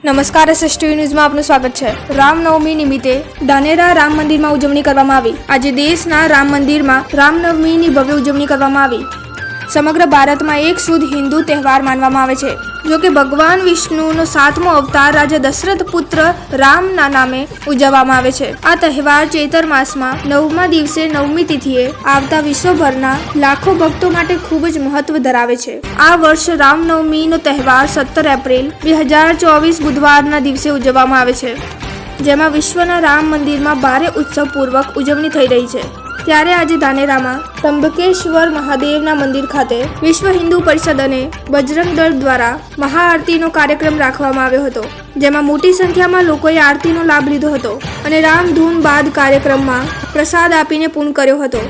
નમસ્કાર, એસએસટીવી ન્યૂઝમાં આપનું સ્વાગત છે। રામનવમી નિમિત્તે ધાનેરા રામ મંદિરમાં ઉજવણી કરવામાં આવી। આજે દેશના રામ મંદિરમાં રામનવમીની ભવ્ય ઉજવણી કરવામાં આવી। સમગ્ર ભારતમાં એક શુદ્ધ હિન્દુ તહેવાર માનવામાં આવે છે। જો કે ભગવાન વિષ્ણુનો 7મો અવતાર રાજા દશરથ પુત્ર રામના નામે ઉજવવામાં આવે છે। આ તહેવાર ચૈત્ર માસમાં 9મા દિવસે 9મી તિથિએ આવતા વિશ્વભરના લાખો ભક્તો માટે ખૂબ જ મહત્વ ધરાવે છે। આ વર્ષ રામનવમીનો તહેવાર 17 એપ્રિલ 2024 બુધવારના દિવસે ઉજવવામાં આવે છે, જેમાં વિશ્વના રામ મંદિરમાં ભારે ઉત્સવપૂર્વક ઉજવણી થઈ રહી છે। ત્યારે આજે ધાનેરામાં ત્રંબકેશ્વર મહાદેવના મંદિર ખાતે વિશ્વ હિન્દુ પરિષદ અને બજરંગ દળ દ્વારા મહાઆરતીનો કાર્યક્રમ રાખવામાં આવ્યો હતો, જેમાં મોટી સંખ્યામાં લોકોએ આરતીનો લાભ લીધો હતો અને રામધૂન બાદ કાર્યક્રમમાં પ્રસાદ આપીને પૂર્ણ કર્યો હતો।